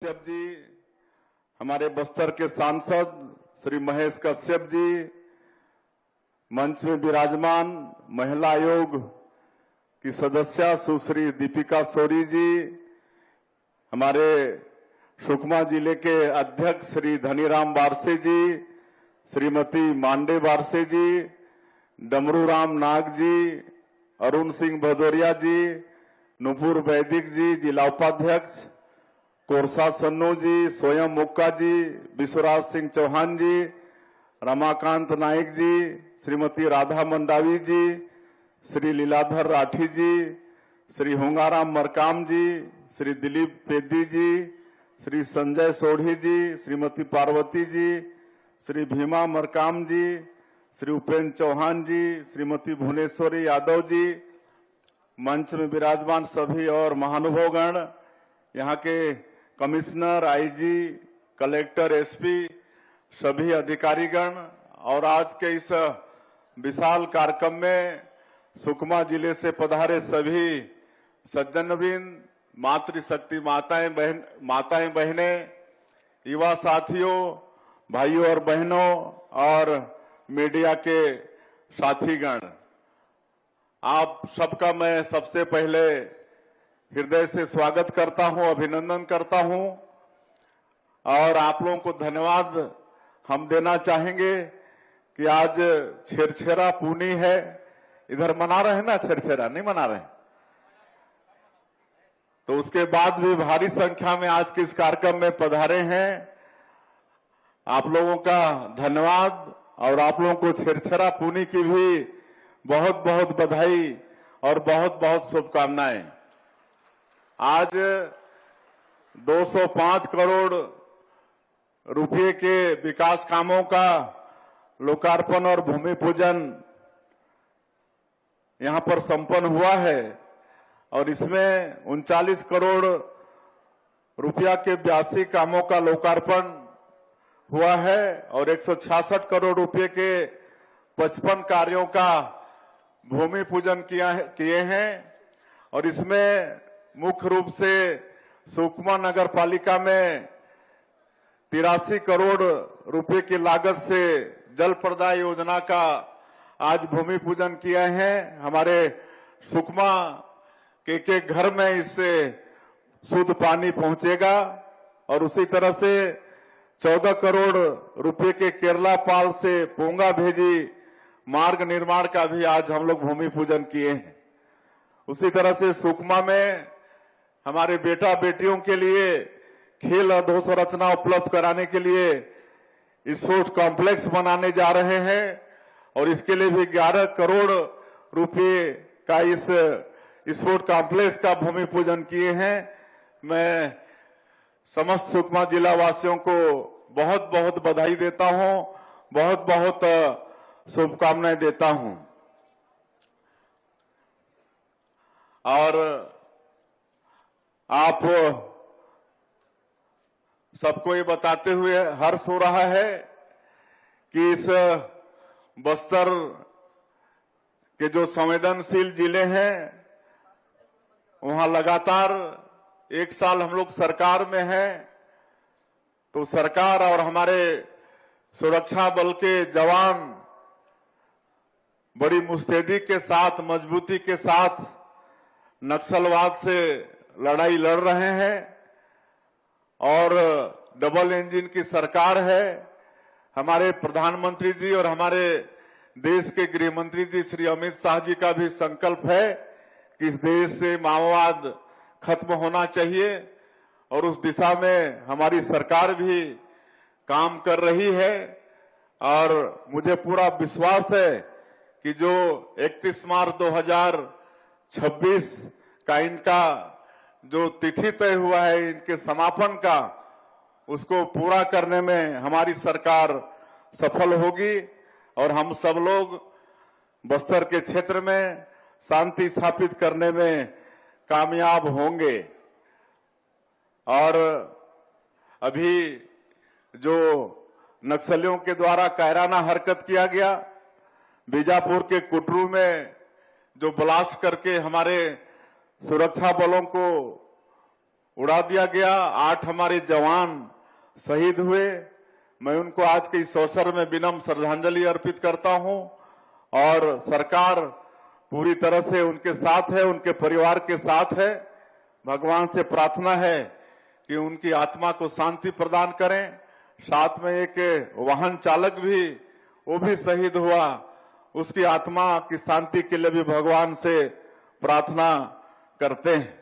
कश्यप जी, हमारे बस्तर के सांसद श्री महेश कश्यप जी, मंच में विराजमान महिला आयोग की सदस्य सुश्री दीपिका सोरी जी, हमारे सुकमा जिले के अध्यक्ष श्री धनीराम बारसे जी, श्रीमती मांडे बारसे जी, डमरूराम नाग जी, अरुण सिंह भदौरिया जी, नुपुर वैदिक जी, जिला उपाध्यक्ष कोरसा सन्नू जी, स्वयं मुक्का जी, विश्वराज सिंह चौहान जी, रमाकांत नाइक जी, श्रीमती राधा मंडावी जी, श्री लीलाधर राठी जी, श्री होंगाराम मरकाम जी, श्री दिलीप पेदी जी, श्री संजय सोढ़ी जी, श्रीमती पार्वती जी, श्री भीमा मरकाम जी, श्री उपेंद्र चौहान जी, श्रीमती भुवनेश्वरी यादव जी, मंच में विराजमान सभी और महानुभावगण, यहाँ के कमिश्नर, आईजी, कलेक्टर, एसपी, सभी अधिकारीगण और आज के इस विशाल कार्यक्रम में सुकमा जिले से पधारे सभी सज्जनवृंद, मातृशक्ति माताएं बहनें, युवा साथियों, भाइयों और बहनों और मीडिया के साथीगण, आप सबका मैं सबसे पहले हृदय से स्वागत करता हूं, अभिनंदन करता हूं और आप लोगों को धन्यवाद हम देना चाहेंगे कि आज छेरछेरा पूनी है। इधर मना रहे हैं ना, छेरछेरा नहीं मना रहे, तो उसके बाद भी भारी संख्या में आज के इस कार्यक्रम में पधारे हैं। आप लोगों का धन्यवाद और आप लोगों को छेरछेरा पूनी की भी बहुत बहुत बधाई और बहुत बहुत शुभकामनाएं। आज 205 करोड़ रुपए के विकास कामों का लोकार्पण और भूमि पूजन यहां पर संपन्न हुआ है और इसमें 39 करोड़ रुपया के 82 कामों का लोकार्पण हुआ है और 166 करोड़ रुपए के 55 कार्यों का भूमि पूजन किए हैं और इसमें मुख्य रूप से सुकमा नगर पालिका में 83 करोड़ रुपए की लागत से जल प्रदाय योजना का आज भूमि पूजन किया है। हमारे सुकमा के घर में इससे शुद्ध पानी पहुंचेगा और उसी तरह से 14 करोड़ रुपए के केरला पाल से पोंगा भेजी मार्ग निर्माण का भी आज हम लोग भूमि पूजन किए हैं। उसी तरह से सुकमा में हमारे बेटा बेटियों के लिए खेल अधोसंरचना उपलब्ध कराने के लिए स्पोर्ट्स कॉम्प्लेक्स बनाने जा रहे हैं और इसके लिए भी 11 करोड़ रुपए का इस स्पोर्ट्स कॉम्प्लेक्स का भूमि पूजन किए हैं। मैं समस्त सुकमा जिला वासियों को बहुत बहुत बधाई देता हूं, बहुत बहुत शुभकामनाएं देता हूं और आप सबको ये बताते हुए हर्ष हो रहा है कि इस बस्तर के जो संवेदनशील जिले हैं वहां लगातार एक साल हम लोग सरकार में हैं, तो सरकार और हमारे सुरक्षा बल के जवान बड़ी मुस्तैदी के साथ, मजबूती के साथ नक्सलवाद से लड़ाई लड़ रहे हैं और डबल इंजन की सरकार है। हमारे प्रधानमंत्री जी और हमारे देश के गृह मंत्री जी श्री अमित शाह जी का भी संकल्प है कि इस देश से माओवाद खत्म होना चाहिए और उस दिशा में हमारी सरकार भी काम कर रही है और मुझे पूरा विश्वास है कि जो 31 मार्च 2026 का इनका जो तिथि तय हुआ है इनके समापन का, उसको पूरा करने में हमारी सरकार सफल होगी और हम सब लोग बस्तर के क्षेत्र में शांति स्थापित करने में कामयाब होंगे। और अभी जो नक्सलियों के द्वारा कायराना हरकत किया गया, बीजापुर के कुटरू में जो ब्लास्ट करके हमारे सुरक्षा बलों को उड़ा दिया गया, 8 हमारे जवान शहीद हुए। मैं उनको आज के इस अवसर में विनम्र श्रद्धांजलि अर्पित करता हूं और सरकार पूरी तरह से उनके साथ है, उनके परिवार के साथ है। भगवान से प्रार्थना है कि उनकी आत्मा को शांति प्रदान करें। साथ में एक वाहन चालक भी, वो भी शहीद हुआ, उसकी आत्मा की शांति के लिए भी भगवान से प्रार्थना करते हैं।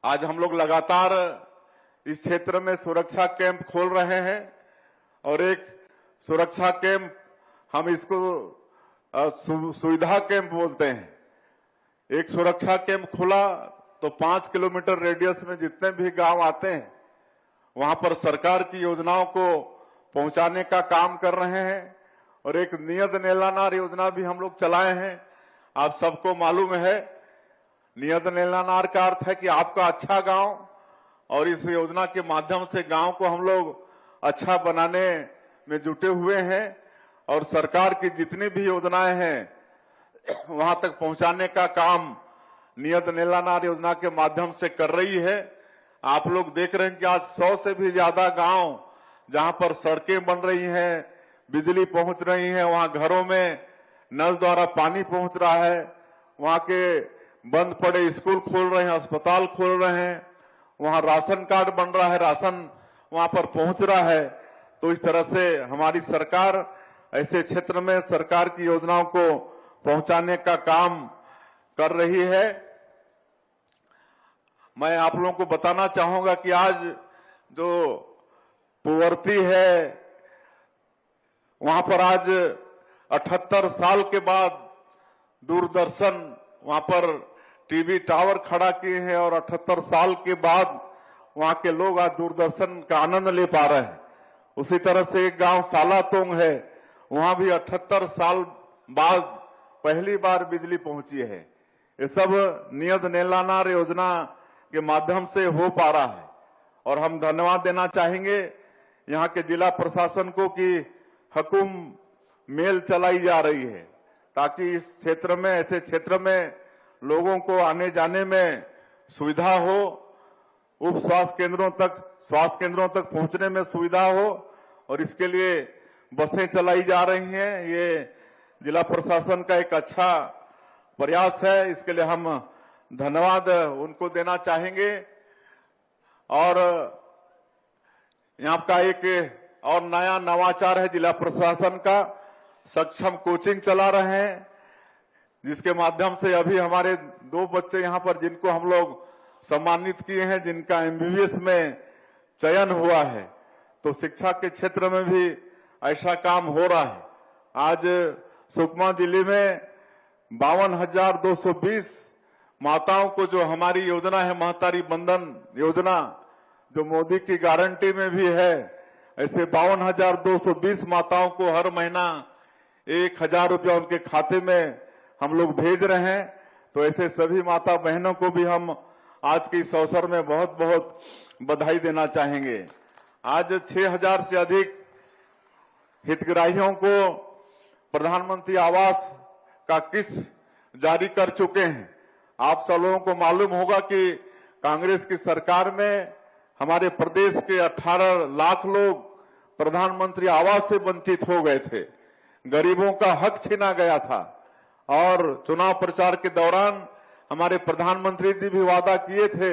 आज हम लोग लगातार इस क्षेत्र में सुरक्षा कैंप खोल रहे हैं और एक सुरक्षा कैंप, हम इसको सुविधा कैंप बोलते हैं। एक सुरक्षा कैंप खुला तो 5 किलोमीटर रेडियस में जितने भी गांव आते हैं वहां पर सरकार की योजनाओं को पहुंचाने का काम कर रहे हैं। और एक नियत नेलानार योजना भी हम लोग चलाए हैं। आप सबको मालूम है, नियत नेलानार का अर्थ है कि आपका अच्छा गांव, और इस योजना के माध्यम से गांव को हम लोग अच्छा बनाने में जुटे हुए हैं और सरकार की जितनी भी योजनाएं हैं वहां तक पहुंचाने का काम नियत नेलानार योजना के माध्यम से कर रही है। आप लोग देख रहे हैं कि आज 100 से भी ज्यादा गांव जहां पर सड़कें बन रही हैं, बिजली पहुंच रही है, वहां घरों में नल द्वारा पानी पहुंच रहा है, वहां के बंद पड़े स्कूल खोल रहे हैं, अस्पताल खोल रहे हैं, वहां राशन कार्ड बन रहा है, राशन वहां पर पहुंच रहा है। तो इस तरह से हमारी सरकार ऐसे क्षेत्र में सरकार की योजनाओं को पहुंचाने का काम कर रही है। मैं आप लोगों को बताना चाहूंगा कि आज जो पुवर्ती है वहां पर आज 78 साल के बाद दूरदर्शन वहां पर टीवी टावर खड़ा किए हैं और 78 साल के बाद वहां के लोग आज दूरदर्शन का आनंद ले पा रहे हैं। उसी तरह से एक गांव सालातोंग है, वहां भी 78 साल बाद पहली बार बिजली पहुंची है। ये सब नियत नेलानार योजना के माध्यम से हो पा रहा है और हम धन्यवाद देना चाहेंगे यहाँ के जिला प्रशासन को कि हुकुम मेल चलाई जा रही है ताकि इस क्षेत्र में, ऐसे क्षेत्र में लोगों को आने जाने में सुविधा हो, उप स्वास्थ्य केंद्रों तक पहुंचने में सुविधा हो और इसके लिए बसें चलाई जा रही हैं। ये जिला प्रशासन का एक अच्छा प्रयास है, इसके लिए हम धन्यवाद उनको देना चाहेंगे। और यहाँ का एक और नया नवाचार है जिला प्रशासन का, सक्षम कोचिंग चला रहे हैं जिसके माध्यम से अभी हमारे 2 बच्चे यहाँ पर जिनको हम लोग सम्मानित किए हैं, जिनका MBBS में चयन हुआ है। तो शिक्षा के क्षेत्र में भी ऐसा काम हो रहा है। आज सुकमा जिले में 52,220 माताओं को जो हमारी योजना है महतारी बंधन योजना, जो मोदी की गारंटी में भी है, ऐसे 52,220 माताओं को हर महीना 1,000 रुपया उनके खाते में हम लोग भेज रहे हैं। तो ऐसे सभी माता बहनों को भी हम आज के इस अवसर में बहुत बहुत बधाई देना चाहेंगे। आज 6,000 से अधिक हितग्राहियों को प्रधानमंत्री आवास का किस्त जारी कर चुके हैं। आप सब लोगों को मालूम होगा कि कांग्रेस की सरकार में हमारे प्रदेश के 18 लाख लोग प्रधानमंत्री आवास से वंचित हो गए थे, गरीबों का हक छीना गया था। और चुनाव प्रचार के दौरान हमारे प्रधानमंत्री जी भी वादा किए थे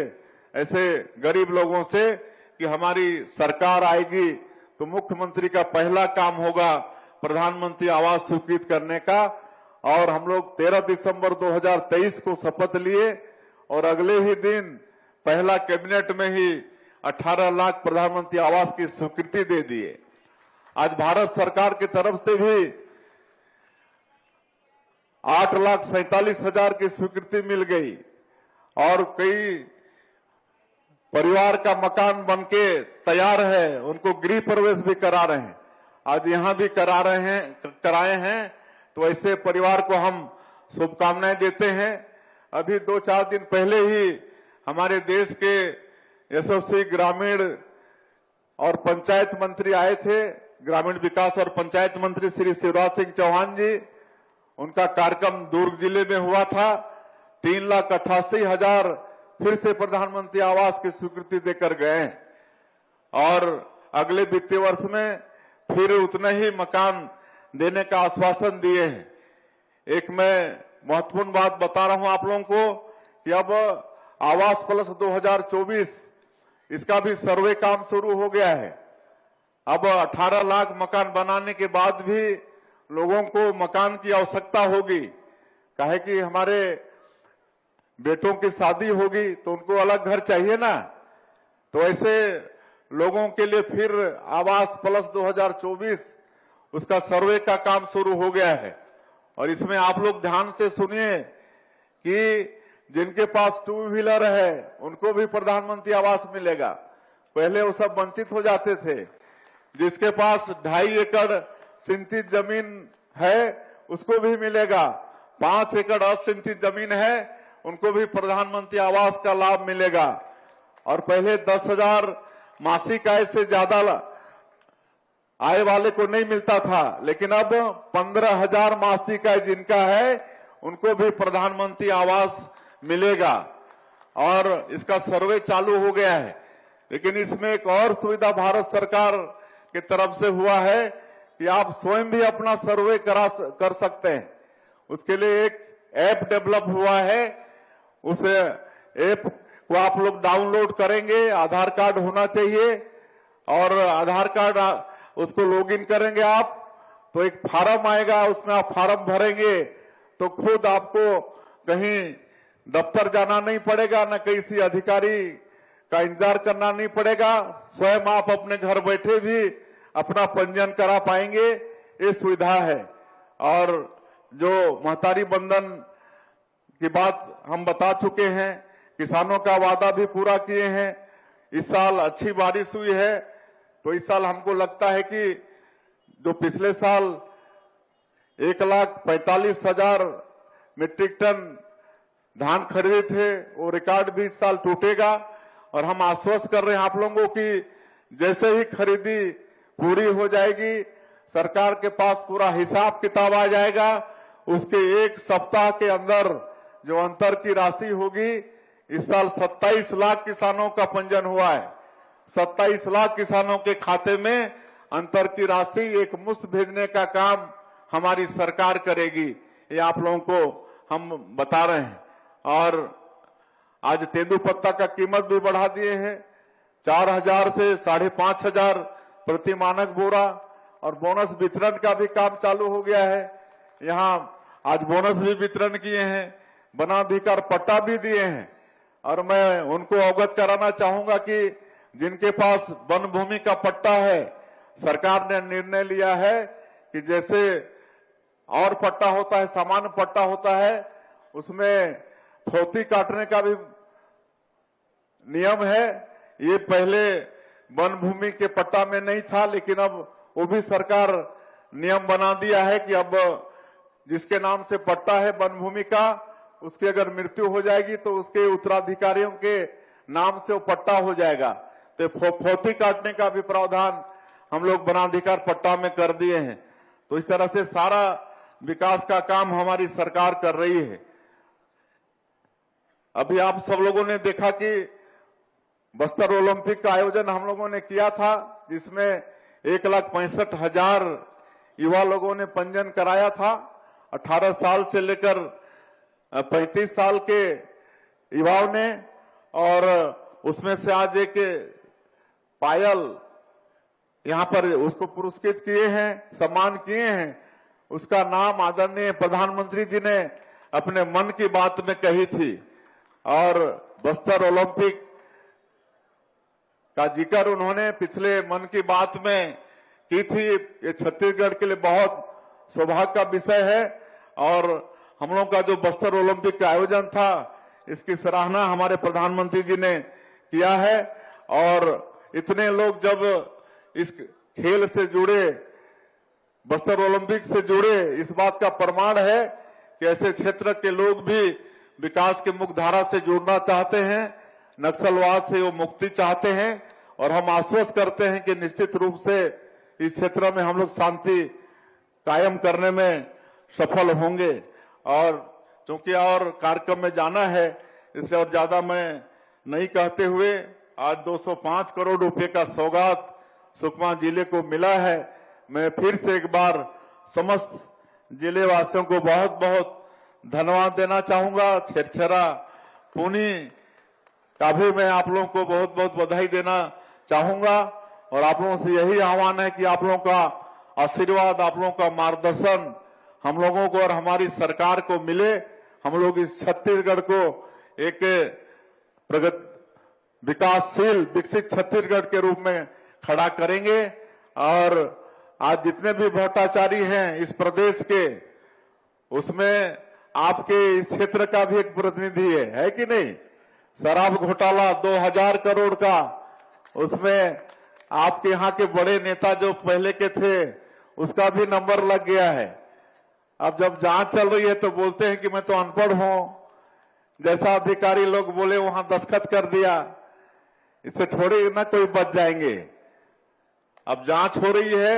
ऐसे गरीब लोगों से कि हमारी सरकार आएगी तो मुख्यमंत्री का पहला काम होगा प्रधानमंत्री आवास स्वीकृत करने का। और हम लोग 13 दिसंबर 2023 को शपथ लिए और अगले ही दिन पहला कैबिनेट में ही 18 लाख प्रधानमंत्री आवास की स्वीकृति दे दिए। आज भारत सरकार की तरफ से भी 8,47,000 की स्वीकृति मिल गई और कई परिवार का मकान बनके तैयार है, उनको गृह प्रवेश भी करा रहे हैं। आज यहाँ भी कराए हैं। तो ऐसे परिवार को हम शुभकामनाएं देते हैं। अभी 2-4 दिन पहले ही हमारे देश के यशस्वी ग्रामीण और पंचायत मंत्री आए थे, ग्रामीण विकास और पंचायत मंत्री श्री शिवराज सिंह चौहान जी। उनका कार्यक्रम दुर्ग जिले में हुआ था। 3,88,000 फिर से प्रधानमंत्री आवास की स्वीकृति देकर गए और अगले वित्तीय वर्ष में फिर उतने ही मकान देने का आश्वासन दिए हैं। एक मैं महत्वपूर्ण बात बता रहा हूं आप लोगों को कि अब आवास प्लस 2024 इसका भी सर्वे काम शुरू हो गया है। अब 18 लाख मकान बनाने के बाद भी लोगों को मकान की आवश्यकता होगी। काहे कि हमारे बेटों की शादी होगी तो उनको अलग घर चाहिए ना, तो ऐसे लोगों के लिए फिर आवास प्लस 2024 उसका सर्वे का काम शुरू हो गया है। और इसमें आप लोग ध्यान से सुनिए कि जिनके पास 2 व्हीलर है उनको भी प्रधानमंत्री आवास मिलेगा। पहले वो सब वंचित हो जाते थे। जिसके पास 2.5 एकड़ सिंचित जमीन है उसको भी मिलेगा। 5 एकड़ असिंचित जमीन है उनको भी प्रधानमंत्री आवास का लाभ मिलेगा। और पहले 10,000 मासिक आय से ज्यादा आय वाले को नहीं मिलता था, लेकिन अब 15,000 मासिक आय जिनका है उनको भी प्रधानमंत्री आवास मिलेगा और इसका सर्वे चालू हो गया है। लेकिन इसमें एक और सुविधा भारत सरकार की तरफ से हुआ है कि आप स्वयं भी अपना सर्वे कर सकते हैं। उसके लिए एक ऐप डेवलप हुआ है। उस ऐप को आप लोग डाउनलोड करेंगे, आधार कार्ड होना चाहिए और आधार कार्ड उसको लॉगिन करेंगे आप तो एक फार्म आएगा, उसमें आप फार्म भरेंगे तो खुद आपको कहीं दफ्तर जाना नहीं पड़ेगा, न किसी अधिकारी का इंतजार करना नहीं पड़ेगा। स्वयं आप अपने घर बैठे भी अपना पंजीयन करा पाएंगे, ये सुविधा है। और जो महतारी बंधन की बात हम बता चुके हैं, किसानों का वादा भी पूरा किए हैं। इस साल अच्छी बारिश हुई है तो इस साल हमको लगता है कि जो पिछले साल 1,45,000 मीट्रिक टन धान खरीदे थे वो रिकॉर्ड भी इस साल टूटेगा। और हम आश्वस्त कर रहे हैं आप लोगों की जैसे ही खरीदी पूरी हो जाएगी सरकार के पास पूरा हिसाब किताब आ जाएगा। उसके 1 सप्ताह के अंदर जो अंतर की राशि होगी, इस साल 27 लाख किसानों का पंजीयन हुआ है। 27 लाख किसानों के खाते में अंतर की राशि एक मुश्त भेजने का काम हमारी सरकार करेगी, ये आप लोगों को हम बता रहे हैं। और आज तेंदुपत्ता का कीमत भी बढ़ा दिए हैं, 4,000 से 5,500 प्रति मानक बोरा। और बोनस वितरण का भी काम चालू हो गया है। यहाँ आज बोनस भी वितरण किए हैं, वनाधिकार पट्टा भी दिए हैं। और मैं उनको अवगत कराना चाहूंगा कि जिनके पास वन भूमि का पट्टा है, सरकार ने निर्णय लिया है कि जैसे और पट्टा होता है, सामान्य पट्टा होता है, उसमें फौती काटने का भी नियम है। ये पहले वन भूमि के पट्टा में नहीं था, लेकिन अब वो भी सरकार नियम बना दिया है कि अब जिसके नाम से पट्टा है वन भूमि का, उसकी अगर मृत्यु हो जाएगी तो उसके उत्तराधिकारियों के नाम से वो पट्टा हो जाएगा। तो फौती काटने का भी प्रावधान हम लोग वनाधिकार पट्टा में कर दिए हैं। तो इस तरह से सारा विकास का काम हमारी सरकार कर रही है। अभी आप सब लोगों ने देखा कि बस्तर ओलंपिक का आयोजन हम लोगों ने किया था, जिसमें 1,65,000 युवा लोगों ने पंजीयन कराया था। 18 साल से लेकर 35 साल के युवाओं ने, और उसमें से आज एक पायल यहाँ पर उसको पुरस्कृत किए हैं, सम्मान किए हैं। उसका नाम आदरणीय प्रधानमंत्री जी ने अपने मन की बात में कही थी। और बस्तर ओलंपिक का जिक्र उन्होंने पिछले मन की बात में की थी। ये छत्तीसगढ़ के लिए बहुत सौभाग्य का विषय है। और हम लोग का जो बस्तर ओलंपिक का आयोजन था, इसकी सराहना हमारे प्रधानमंत्री जी ने किया है। और इतने लोग जब इस खेल से जुड़े, बस्तर ओलंपिक से जुड़े, इस बात का प्रमाण है कि ऐसे क्षेत्र के लोग भी विकास के मुख्य धारा से जुड़ना चाहते हैं, नक्सलवाद से वो मुक्ति चाहते हैं। और हम आश्वस्त करते हैं कि निश्चित रूप से इस क्षेत्र में हम लोग शांति कायम करने में सफल होंगे। और चूंकि और कार्यक्रम में जाना है, इसलिए और ज्यादा मैं नहीं कहते हुए, आज 205 करोड़ रुपए का सौगात सुकमा जिले को मिला है। मैं फिर से एक बार समस्त जिले वासियों को बहुत बहुत धन्यवाद देना चाहूंगा। छेरछेरा पुनी का भी मैं आप लोगों को बहुत बहुत बधाई देना चाहूंगा। और आप लोगों से यही आह्वान है कि आप लोगों का आशीर्वाद, आप लोगों का मार्गदर्शन हम लोगों को और हमारी सरकार को मिले। हम लोग इस छत्तीसगढ़ को एक विकासशील विकसित छत्तीसगढ़ के रूप में खड़ा करेंगे। और आज जितने भी भ्रष्टाचारी हैं इस प्रदेश के, उसमें आपके इस क्षेत्र का भी एक प्रतिनिधि है कि नहीं? शराब घोटाला 2000 करोड़ का, उसमें आपके यहाँ के बड़े नेता जो पहले के थे उसका भी नंबर लग गया है। अब जब जांच चल रही है तो बोलते हैं कि मैं तो अनपढ़ हूं, जैसा अधिकारी लोग बोले वहां दस्तखत कर दिया। इससे थोड़ी ना कोई बच जाएंगे। अब जांच हो रही है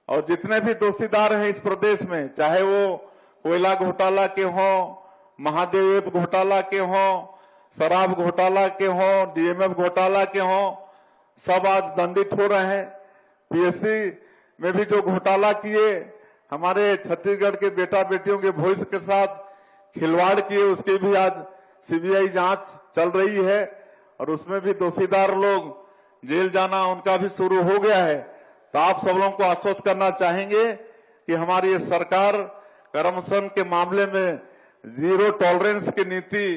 और जितने भी दोषीदार हैं इस प्रदेश में, चाहे वो कोयला घोटाला के हों, महादेव घोटाला के हों, शराब घोटाला के हों, डीएमएफ घोटाला के हों, सब आज दंडित हो रहे हैं। पीएससी में भी जो घोटाला किए, हमारे छत्तीसगढ़ के बेटा बेटियों के भविष्य के साथ खिलवाड़ किए, उसकी भी आज सीबीआई जांच चल रही है और उसमें भी दोषीदार लोग जेल जाना उनका भी शुरू हो गया है। तो आप सब लोगों को आश्वस्त करना चाहेंगे कि हमारी ये सरकार करप्शन के मामले में जीरो टॉलरेंस की नीति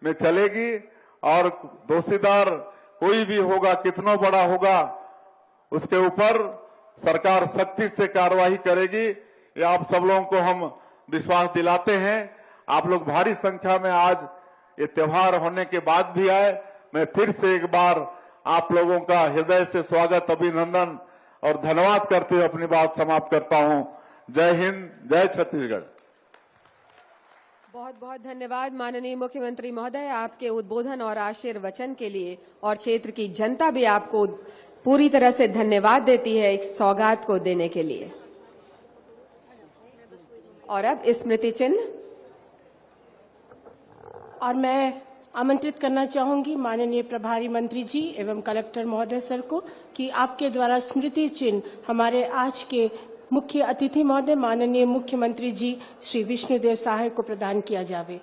में चलेगी और दोषीदार कोई भी होगा, कितना बड़ा होगा, उसके ऊपर सरकार सख्ती से कार्रवाई करेगी। ये आप सब लोगों को हम विश्वास दिलाते हैं। आप लोग भारी संख्या में आज ये त्योहार होने के बाद भी आए। मैं फिर से एक बार आप लोगों का हृदय से स्वागत, अभिनंदन और धन्यवाद करते हुए अपनी बात समाप्त करता हूं। जय हिंद, जय छत्तीसगढ़। बहुत बहुत धन्यवाद माननीय मुख्यमंत्री महोदय, आपके उद्बोधन और आशीर्वचन के लिए। और क्षेत्र की जनता भी आपको पूरी तरह से धन्यवाद देती है एक सौगात को देने के लिए। और अब स्मृति चिन्ह, और मैं आमंत्रित करना चाहूंगी माननीय प्रभारी मंत्री जी एवं कलेक्टर महोदय सर को कि आपके द्वारा स्मृति चिन्ह हमारे आज के मुख्य अतिथि महोदय माननीय मुख्यमंत्री जी श्री विष्णुदेव साय को प्रदान किया जावे।